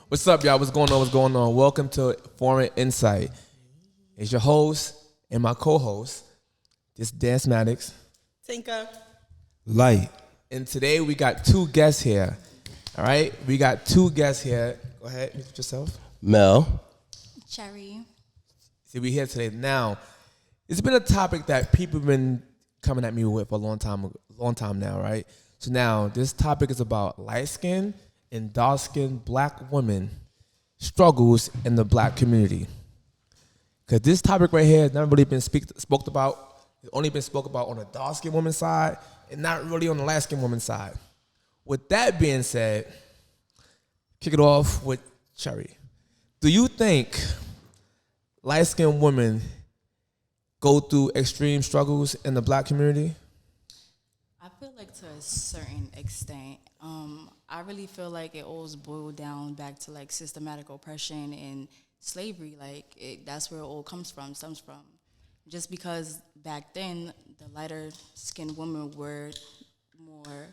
What's up, y'all? What's going on? What's going on? Welcome to Foreign Insight. It's your host and my co-host, this Dance Maddox. Tinka. Light. And today we got two guests here. All right? We got two guests here. Go ahead, introduce yourself. Mel. Cherry. See, we're here today. Now, it's been a topic that people have been coming at me with for a long time now, right? So now, this topic is about light-skinned and dark-skinned black women struggles in the black community. Because this topic right here has never really been spoke about. It's only been spoke about on the dark-skinned woman's side and not really on the light-skinned woman's side. With that being said, kick it off with Cherry. Do you think light-skinned women go through extreme struggles in the black community? I feel like to a certain extent. I really feel like it always boiled down back to like systematic oppression and slavery. That's where it all stems from. Just because back then the lighter skinned women were more,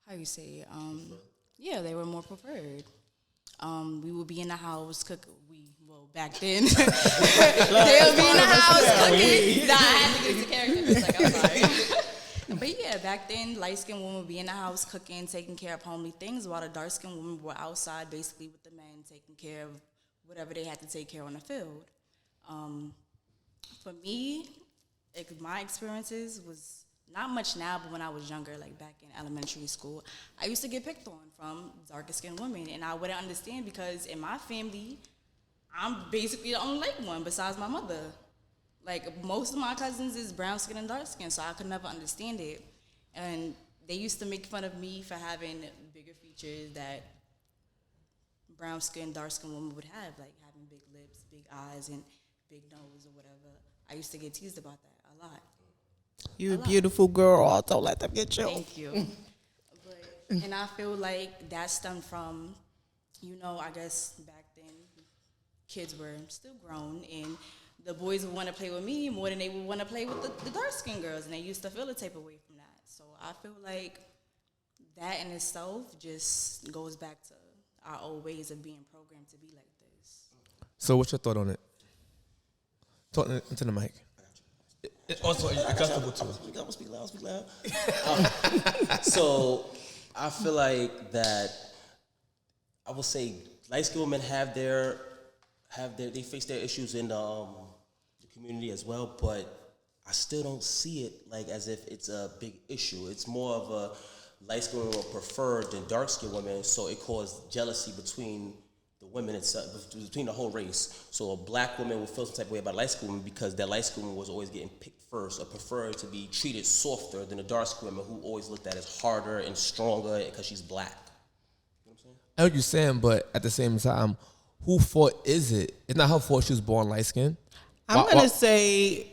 they were more preferred. We would be in the house back then. They would be in the house cooking. Nah, I had to get into character. It's like, I'm sorry. But yeah, back then, light-skinned women would be in the house cooking, taking care of homely things, while the dark-skinned women were outside basically with the men, taking care of whatever they had to take care of on the field. For me, my experiences was not much now, but when I was younger, like back in elementary school, I used to get picked on from darker-skinned women, and I wouldn't understand because in my family, I'm basically the only light one besides my mother. Like, most of my cousins is brown skin and dark skin, so I could never understand it. And they used to make fun of me for having bigger features that brown skin, dark skin women would have, like having big lips, big eyes, and big nose or whatever. I used to get teased about that a lot. You a beautiful girl. Don't let them get you. Thank you. And I feel like that stemmed from, I guess back then, kids were still grown, and the boys would want to play with me more than they would want to play with the dark-skinned girls, and they used to feel a type of way from that. So I feel like that in itself just goes back to our old ways of being programmed to be like this. So what's your thought on it? Talk into the mic. Also, you're comfortable too. Speak loud. So I feel like that, I will say light-skinned women they face their issues in the community as well, but I still don't see it like as if it's a big issue. It's more of a light-skinned women are preferred than dark-skinned women, so it caused jealousy between the women itself, between the whole race. So a black woman will feel some type of way about light-skinned women because that light-skinned woman was always getting picked first or preferred to be treated softer than the dark-skinned woman who always looked at as harder and stronger because she's black. You know what I'm saying? I know what you're saying, but at the same time, whose fault is it? It's not her fault she was born light-skinned. I'm going to say,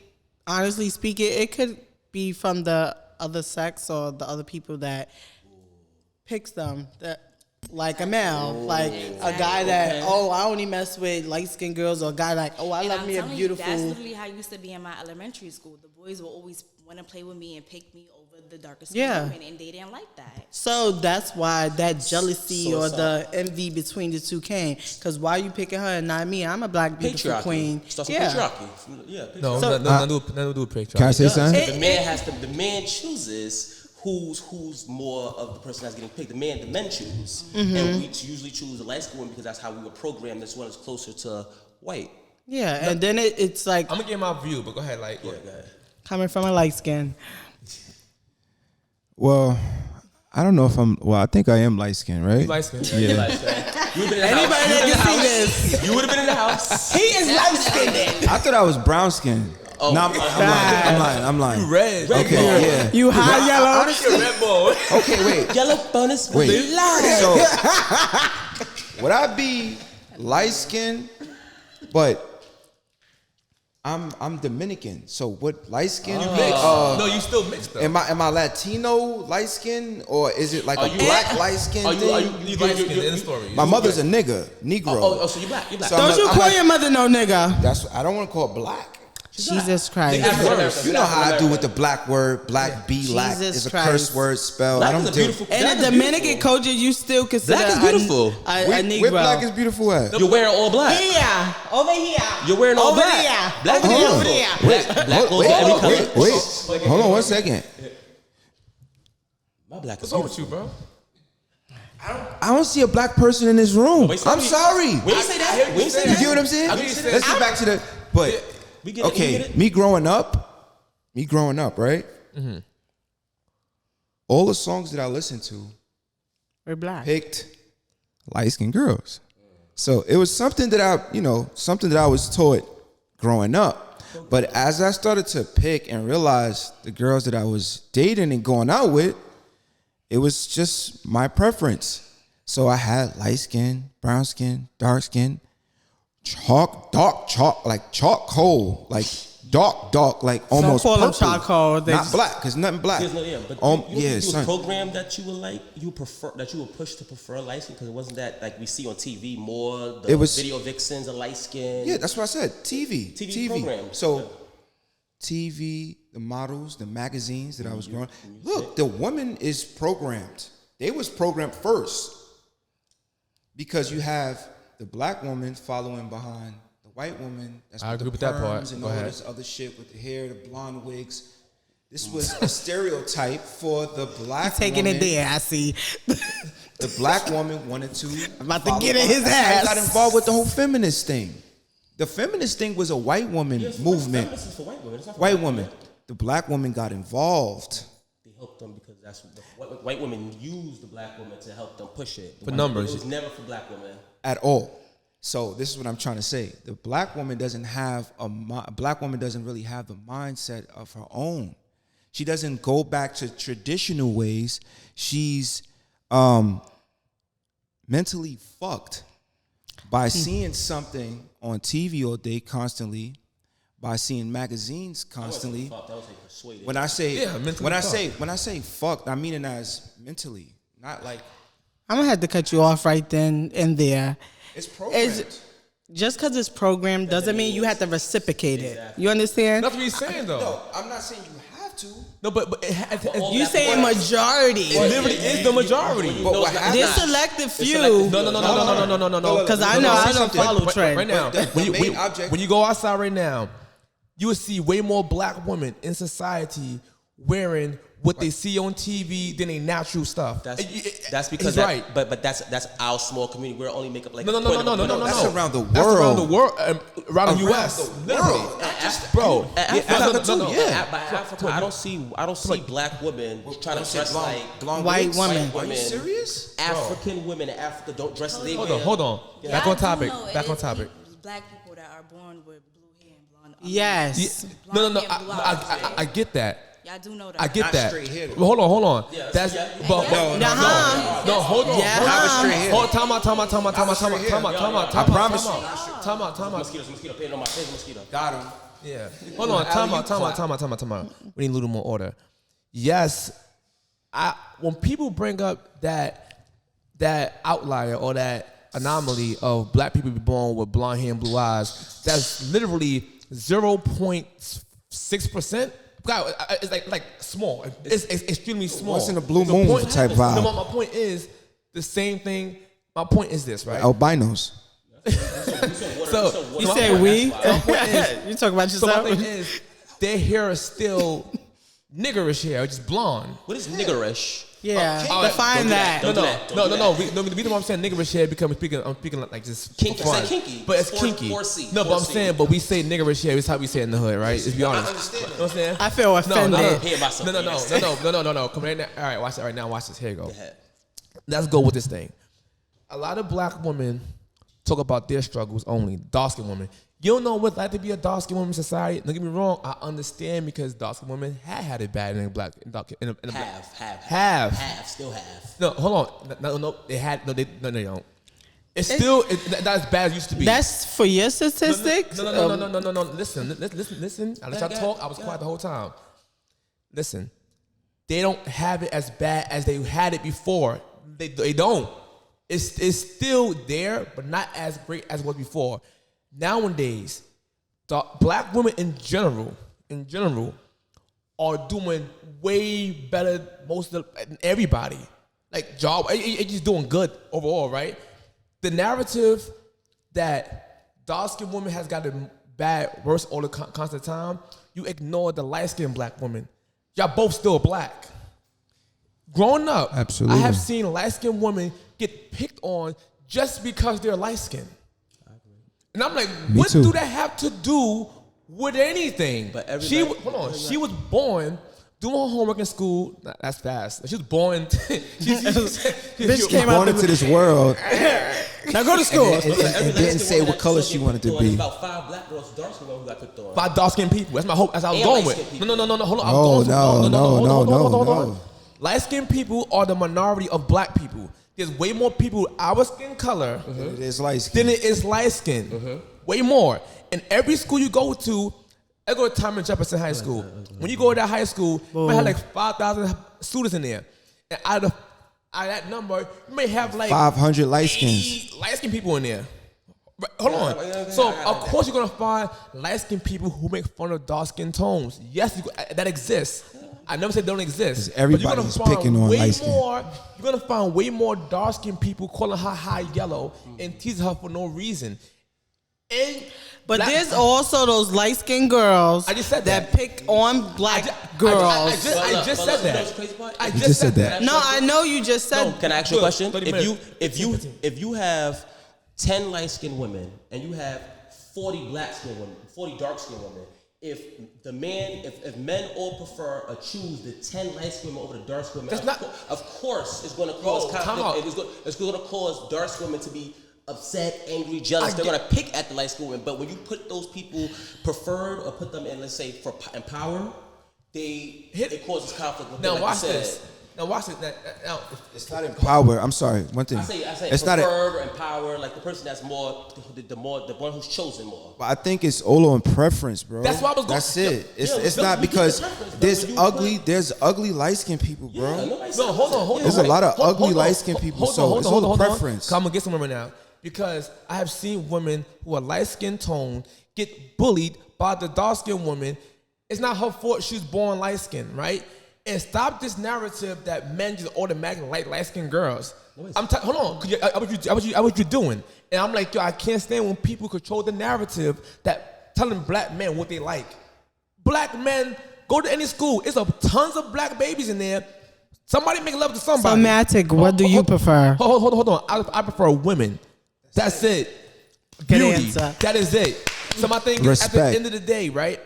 honestly speaking, it could be from the other sex or the other people that picks them. Like a male, like a guy that, I only mess with light-skinned girls, or a guy like, I love me a beautiful. That's literally how it used to be in my elementary school. The boys will always want to play with me and pick me over the darkest women, and they didn't like that. So that's why that jealousy or the envy between the two came. Because why you picking her and not me? I'm a black beautiful queen. Starts with patriarchy. Yeah. No, nothing to do with patriarchy. Can I say something? The man chooses who's more of the person that's getting picked. The men choose. Mm-hmm. And we usually choose the light-skinned woman because that's how we were programmed. This one is closer to white. Yeah, and then it's like, I'm gonna give my view, but go ahead, go ahead. Coming from a light skin. Well, I don't know if I think I am light-skinned, right? You light-skinned? Yeah. Anybody that can see this. You would have been in the house. He is light-skinned. I thought I was brown-skinned. Oh, no, I'm lying. You red. Okay, yeah. You high yellow? Honestly, red boy. Okay, wait. Yellow bonus. Wait. So, would I be light-skinned, but I'm Dominican, so what light-skinned? No, you still mixed though. Am I Latino light-skinned, or is it like a black light-skinned thing? You light-skinned in the story. My mother's a Negro. oh, so you black. So don't you call your mother no nigga? I don't want to call her black. Jesus Christ. You know how I do with the black word, black B, lack Jesus is a Christ. curse word spell. Black I is don't a deal. beautiful. In black the is Dominican beautiful. culture, you still consider Black is beautiful. a Where Negro. black is beautiful at? You're wearing all black. Here, over here. You're wearing all over black. there. Black over is there, over beautiful. there. Black goes to every color. Wait. Hold on one second. My black is What's wrong with beautiful. you, bro? I don't see a black person in this room. Wait, I'm sorry. When you say that, when you say You that, get what I'm saying? I get what you're Let's get back to the. But we get it. We okay, get it. me growing up, right? Mm-hmm. All the songs that I listened to We're black. picked light skinned girls. So it was something that something that I was taught growing up. But as I started to pick and realize the girls that I was dating and going out with, it was just my preference. So I had light skin, brown skin, dark skin, dark chalk, like charcoal, like dark, like almost call them purple. charcoal, they Not just- black, cause nothing black. There's no, yeah, but you Yeah, was son. programmed that you would like, you prefer that you would push to prefer light skin because it wasn't that like we see on TV more. The It was- video vixens are light skin. Yeah, that's what I said. TV. TV program. So TV, the models, the magazines that I was growing. Look, the woman is programmed. They was programmed first. Because you have the black woman following behind the white woman. That's I with agree the with that part. perms and Go all ahead. this other shit with the hair, the blonde wigs. This was a stereotype for the black Taking woman. it there, I see. The black woman wanted to. About to follow get in behind- his That's how I ass. got involved with the whole feminist thing. The feminist thing was a white woman movement. This is for white women. It's not for White black woman. The black woman got involved. They helped them because that's what the white women use the black women to help them push it. For numbers. It was never for black women. At all. So this is what I'm trying to say. The black woman doesn't have black woman doesn't really have the mindset of her own. She doesn't go back to traditional ways. She's mentally fucked by seeing something on TV all day constantly, by seeing magazines constantly. Fuck, that was like persuaded. When I say Yeah, mentally when I say fucked, I mean it as mentally, not like I'm gonna have to cut you off right then and there. it's programmed. Just because it's programmed doesn't mean you have to reciprocate it. You understand? That's what he's saying, though. No, I'm not saying you have to. No, but You saying majority. it literally is the majority. But what There's happens? selective few. No. Because I know I don't follow Right trend. now, But the main object- when you go outside right now, you will see way more black women in society wearing what they see on TV than they natural stuff. That's He's because right. But that's our small community. We're only make up like No. That's around the That's around the world. world, around the Around U.S. the literally, world. bro. Africa too, yeah. By Africa, I don't see black women trying to dress like blonde White wigs? women. Are you serious? African women in Africa don't dress the way. Hold on. Back I on do topic. know it Back on is topic. Black people that are born with blue hair and blonde. Yes. No. Blonde hair, blue eyes. I get that. Y'all do know that. I get Not that. straight hair, though. But hold on. Yeah, That's yeah. but Uh-huh. no. Hold on. Yeah. Have a straight hair. Hold time out. Mosquitoes, paint on my face, mosquito. Got him. Yeah. Hold on. Time out. We need a little more order. Yes. When people bring up that outlier or that anomaly of black people be born with blonde hair and blue eyes, that's literally 0.6%. God, it's like small. It's extremely small. Once in a blue The moon point- type vibe. No, my point is the same thing. My point is this, right? Albinos. So You my say point- we? my point is, You talk about so my yourself? thing is, their hair is still niggerish hair, just blonde. What is niggerish? Yeah. Oh, Define that. Don't do that. Don't do No. The reason why I'm saying niggerish hair because I'm speaking like just Kinky. fun. Say kinky. But it's 4- kinky. 4C. No, but I'm 4C. saying, but we say niggerish hair. It's how we say it in the hood, right? Let's be honest. You know what I'm saying? I feel offended. Hear myself. No. Come right now. All right, watch it right now. Watch this. Here you go. ahead. Let's go with this thing. A lot of black women talk about their struggles only. Dark-skinned women. You don't know what it's like to be a dark-skinned woman in society. Don't get me wrong. I understand because dark-skinned women had it bad in a black. In a black. Still have. No, hold on. No. They had. No, they don't. It's still not as bad as it used to be. That's for your statistics? No. Listen. I let y'all talk. I was quiet the whole time. Listen. They don't have it as bad as they had it before. They don't. It's still there, but not as great as it was before. Nowadays, black women in general, are doing way better most of everybody. Like job, it's just doing good overall, right? The narrative that dark-skinned woman has got it bad, worse all the constant time, you ignore the light-skinned black woman. Y'all both still black. Growing up, Absolutely. I have seen light-skinned women get picked on just because they're light-skinned. And I'm like, Me what too. do that have to do with anything? But she everybody- she was born doing her homework in school. That's fast. She was born. Bitch came out Born into this world Now go to school. and didn't say what color she wanted to There's be. about 5 black girls, dark skin who got picked on. by dark-skinned people. That's my hope. That's how I was And going light-skinned with. people. No. Hold on. I'm No, going for- no. Light-skinned people are the minority of black people. There's way more people with our skin color It is light skin. than it is light skin. Way more. And every school you go to, I go to Thomas Jefferson High School. When you go to that high school, you might have like 5,000 students in there. And out of that number, you may have like 500 light skins. 80 light-skinned people in there. Right, hold on. So, of course, you're going to find light-skinned people who make fun of dark-skin tones. Yes, that exists. I never said they don't exist. 'Cause everybody's But you're gonna find picking on way light-skin. more. You're going to find way more dark-skinned people calling her high yellow and teasing her for no reason. And But black- there's also those light skinned girls I just said that that. pick on black girls. I just said You know what's that. crazy part? I You just said that. No, I know you just said. No, can I ask you a Good. question? 30 If minutes. you 15. if you have 10 light skinned women and you have 40 black skinned women, 40 dark skinned women, if men all prefer or choose the 10 light skinned women over the dark skinned women, That's of course it's going to cause time out. conflict. It's going to cause dark skinned women to be upset, angry, jealous. I They're get- going to pick at the light skinned women. But when you put those people preferred or put them in, let's say, in power, it causes conflict with them. Now, Like you watch said. this. Now, watch this. Now, It's not in power. I'm sorry. One thing. I say it's not. preferred or empowered, like the person that's more, the one who's chosen more. I think it's all on preference, bro. That's why I was going- That's it. It's Yeah, it's no, not you get because the preference, but there's when you ugly. There's ugly light skinned people, bro. Yeah, nobody said no, hold on. There's a lot of Hold ugly on. light-skinned people, Hold so on, it's hold all on, a hold on. preference. I'm gonna get somewhere right now because I have seen women who are light skin tone get bullied by the dark skinned woman. It's not her fault she's born light skinned, right? And stop this narrative that men just automatically like light skinned girls. Hold on, 'cause I what you doing? And I'm like, yo, I can't stand when people control the narrative that telling black men what they like. Black men go to any school. It's a tons of black babies in there. Somebody make love to somebody. So, Matic, what do you prefer? Hold on. I prefer women. That's it. Good Beauty. answer. That is it. So my thing is, at the Respect. end of the day, right?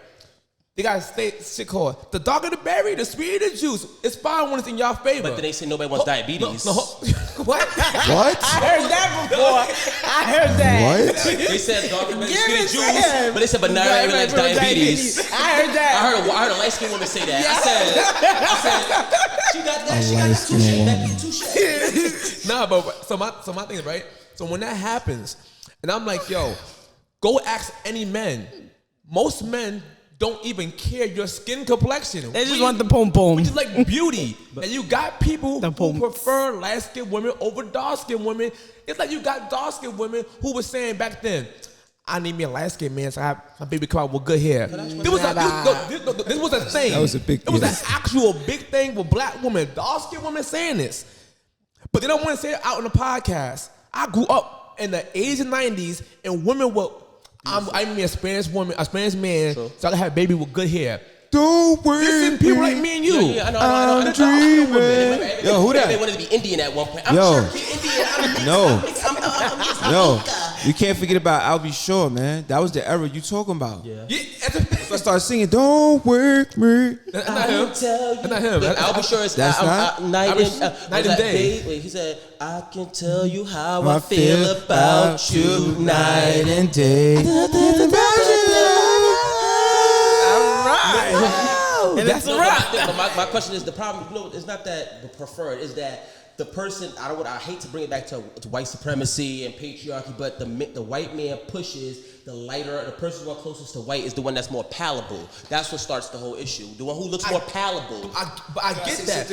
They got shit called the darker the berry, the sweeter the juice. It's fine when it's in y'all favor. But then they say nobody wants diabetes. What? What? I heard that before. I heard that. What? They said darker men Give skinny it to juice, him. but they said but not everyone likes diabetes. I heard that. I heard a light skinned woman say that. I said, she got that. She got that light-skinned touche. woman. That touche. Nah, but so my thing is right. So when that happens, and I'm like, yo, go ask any men. Most men don't even care your skin complexion. They just want the pom pom. Which is like beauty. And you got people The who pumps. prefer light skinned women over dark skinned women. It's like you got dark skinned women who were saying back then, I need me a light skinned man so I have my baby come out with good hair. This was a thing. That was a big It was deal. an actual big thing with black women, dark skinned women saying this. But they don't want to say it out on the podcast. I grew up in the 80s and 90s and women were, I'm a Spanish woman, a Spanish man, so I can have a baby with good hair. Don't worry. Listen, people like me and you. Yeah, I know. I'm dreaming. Yo, who that? They wanted to be Indian at one point. I'm Yo. sure Indian. No, you can't forget about I'll Be Sure, man. That was the era you talking about. Yeah. Yeah, So I started singing, "Don't work me." that's not him. That's not him. I'll be sure it's That's not? night and Night and day. Wait, he said, I can tell you how I I feel about you night and day. And it's a No, wrap. but my question is the problem. You know, it's not that the preferred. Is that the person? I hate to bring it back to white supremacy and patriarchy, but the white man pushes the lighter. The person who is closest to white is the one that's more palatable. That's what starts the whole issue. The one who looks more palatable. But I get that.